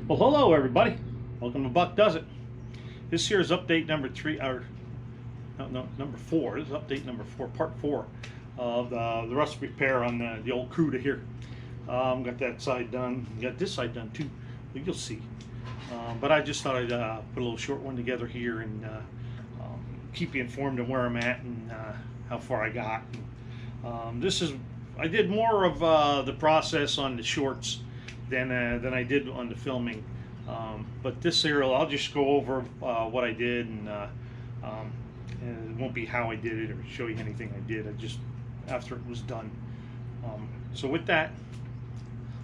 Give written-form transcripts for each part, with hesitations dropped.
Well, hello everybody. Welcome to Buck Does It. This here is update number 3, or number 4. This is update number 4, part 4 of the rust repair on the old Cuda here. Got that side done. Got this side done too. You'll see. But I just thought I'd put a little short one together here and keep you informed of where I'm at and how far I got. I did more of the process on the shorts than I did on the filming, but this here I'll just go over what I did, and it won't be how I did it or show you anything I did. I just after it was done. So with that,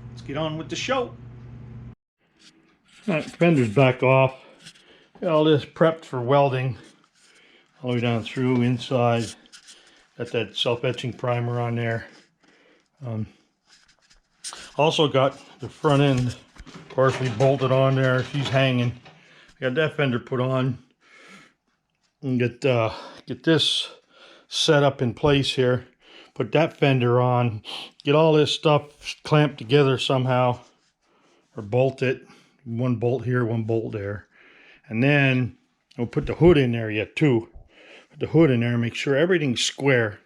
let's get on with the show. All right, fender's back off. Got all this prepped for welding, all the way down through inside. Got that self-etching primer on there. Also got the front end partially bolted on there. She's hanging. Got that fender put on and get this set up in place here. Put that fender on. Get all this stuff clamped together somehow, or bolt it. One bolt here, one bolt there, and then we'll put the hood in there yet too. Put the hood in there. Make sure everything's square.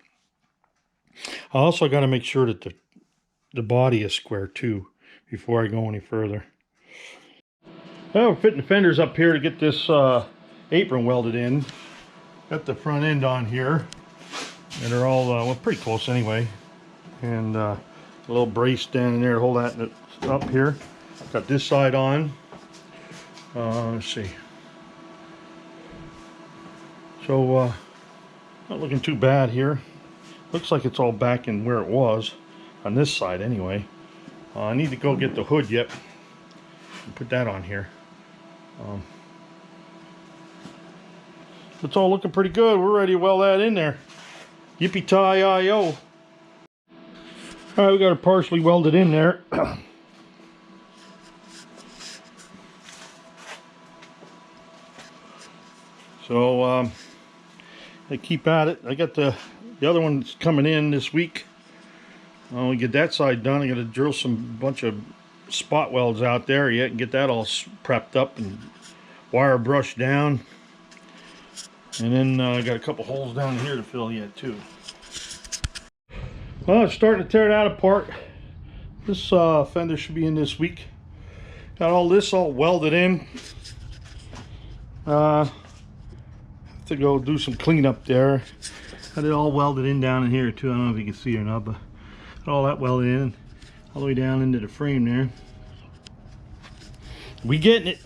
I also got to make sure that the body is square too before I go any further. Well, we're fitting the fenders up here to get this apron welded in. Got the front end on here, and they're all well, pretty close anyway, and a little brace down there to hold that up here. Got this side on. Let's see. So not looking too bad here. Looks like it's all back in where it was on this side anyway. I need to go get the hood yet and put that on here. It's all looking pretty good. We're ready to weld that in there. Yippee-ki-yi-yo. All right, we got it partially welded in there. So I keep at it. I got the other one's coming in this week. We get that side done. I got to drill some bunch of spot welds out there yet and get that all prepped up and wire brushed down. And then I got a couple holes down here to fill yet too. Well, it's starting to tear that apart. This fender should be in this week. Got all this all welded in. Have to go do some cleanup there. Got it all welded in down in here too. I don't know if you can see or not, but got all that welded in all the way down into the frame there. We getting it.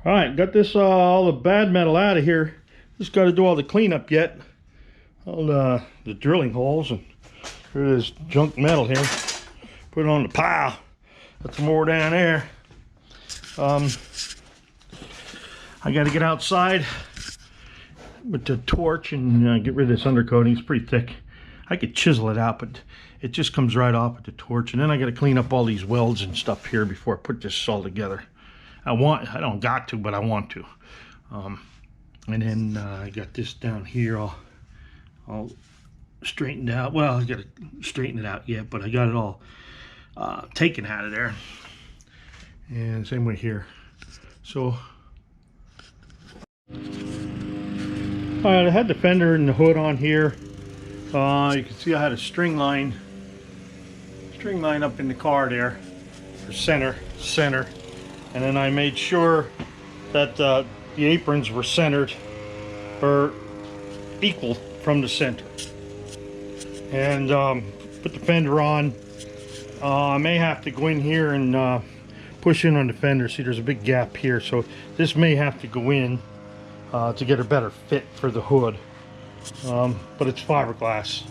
All right, got this all the bad metal out of here. Just got to do all the cleanup yet. All the drilling holes and rid of this junk metal here. Put it on the pile. Got some more down there. I got to get outside with the torch and get rid of this undercoating. It's pretty thick. I could chisel it out, but it just comes right off with the torch. And then I got to clean up all these welds and stuff here before I put this all together. I don't got to, but I want to. And then I got this down here all straightened out. Well, I got to straighten it out yet, but I got it all taken out of there. And same way here. So. Alright, I had the fender and the hood on here. You can see I had a string line up in the car there for center, and then I made sure that the aprons were centered or equal from the center, and put the fender on. I may have to go in here and push in on the fender. See, there's a big gap here, so this may have to go in to get a better fit for the hood, but it's fiberglass,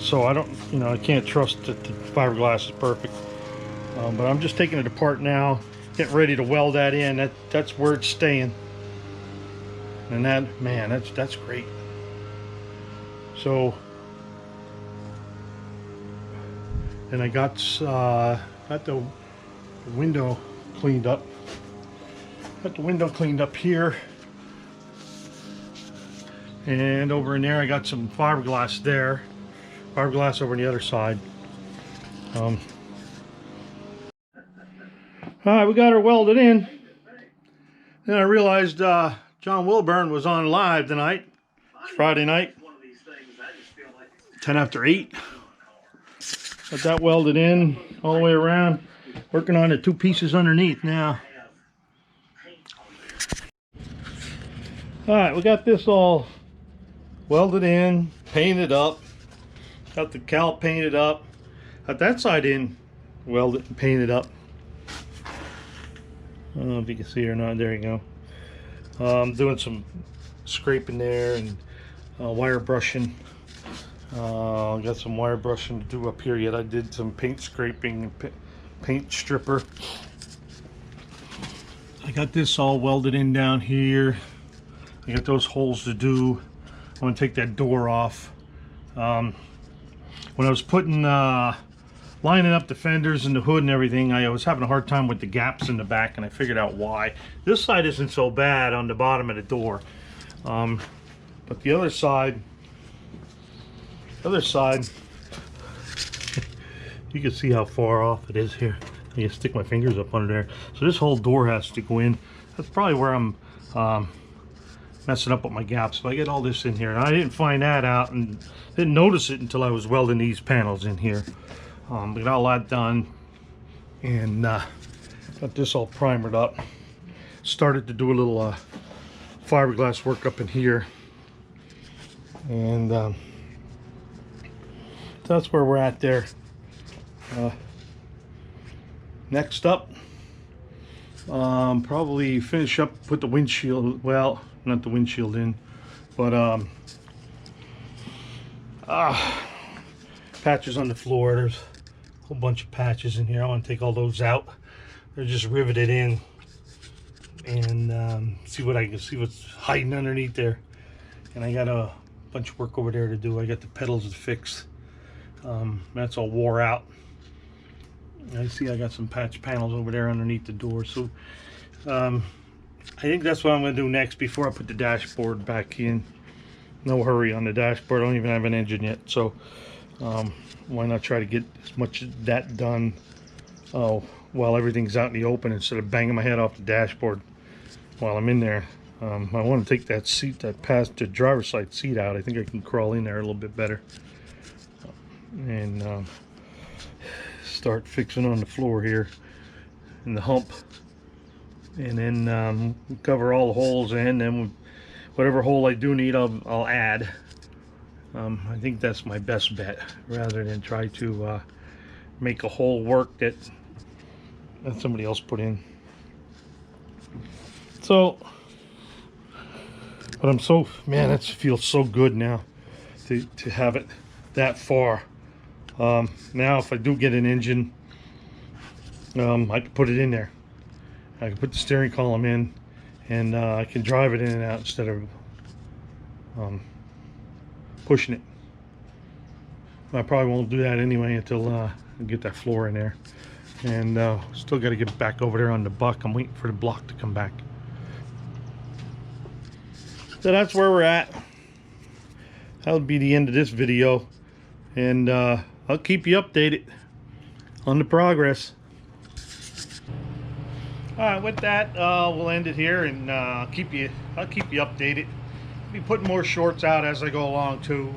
so I don't, I can't trust that the fiberglass is perfect. But I'm just taking it apart now, getting ready to weld that in. That's where it's staying, and that's great. So, and I got the window cleaned up. Got the window cleaned up here, and over in there I got some fiberglass there, fiberglass over on the other side. All right, we got her welded in. Then I realized John Wilburn was on live tonight. It's Friday night, 10 after 8. Got that welded in all the way around. Working on the 2 pieces underneath now. All right, we got this all welded in, painted up. Got the cowl painted up. Got that side in, welded and painted up. I don't know if you can see it or not. There you go. Doing some scraping there and wire brushing. Got some wire brushing to do up here yet. I did some paint scraping and paint stripper. I got this all welded in down here. I got those holes to do. I'm gonna take that door off. When I was putting lining up the fenders and the hood and everything, I was having a hard time with the gaps in the back, and I figured out why. This side isn't so bad on the bottom of the door, but the other side, you can see how far off it is here. I can stick my fingers up under there. So this whole door has to go in. That's probably where I'm messing up with my gaps. So I get all this in here, and I didn't find that out and didn't notice it until I was welding these panels in here. We got all that done, and got this all primered up. Started to do a little fiberglass work up in here, and that's where we're at there. Next up, probably finish up, put the windshield, well, not the windshield in, but patches on the floor. There's a whole bunch of patches in here. I want to take all those out. They're just riveted in, and see what I can see what's hiding underneath there. And I got a bunch of work over there to do. I got the pedals to fix. That's all wore out. I see I got some patch panels over there underneath the door. So I think that's what I'm going to do next before I put the dashboard back in. No hurry on the dashboard. I don't even have an engine yet, so why not try to get as much of that done while everything's out in the open, instead of banging my head off the dashboard while I'm in there. I want to take that seat, that passenger driver's side seat out. I think I can crawl in there a little bit better and start fixing on the floor here and the hump, and then cover all the holes in. Then whatever hole I do need, I'll add. I think that's my best bet, rather than try to make a hole work that somebody else put in. So, but I'm so, man, it feels so good now to have it that far. Now if I do get an engine, I can put it in there. I can put the steering column in, and I can drive it in and out instead of pushing it. I probably won't do that anyway until I get that floor in there. And still got to get back over there on the buck. I'm waiting for the block to come back. So that's where we're at. That'll be the end of this video, and I'll keep you updated on the progress. All right, with that, we'll end it here, and I'll keep you updated. I'll be putting more shorts out as I go along too,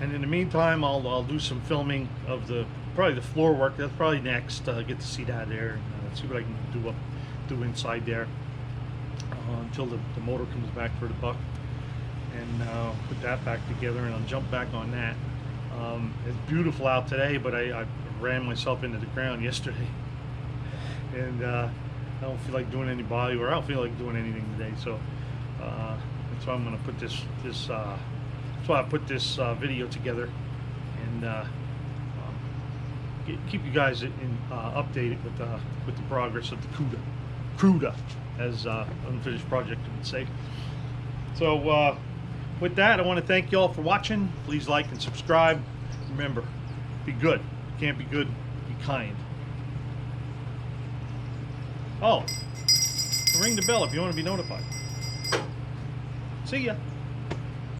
and in the meantime, I'll do some filming of probably the floor work. That's probably next. Get to see that there, and see what I can do inside there until the motor comes back for the buck, and put that back together, and I'll jump back on that. It's beautiful out today, but I ran myself into the ground yesterday, and I don't feel like doing any body work. I don't feel like doing anything today, so that's why I'm going to put this. That's why I put this video together, and keep you guys updated with the progress of the Cuda, as unfinished project would say. So with that, I want to thank you all for watching. Please like and subscribe. Remember, be good. You can't be good, be kind. Oh, ring the bell if you want to be notified. See ya.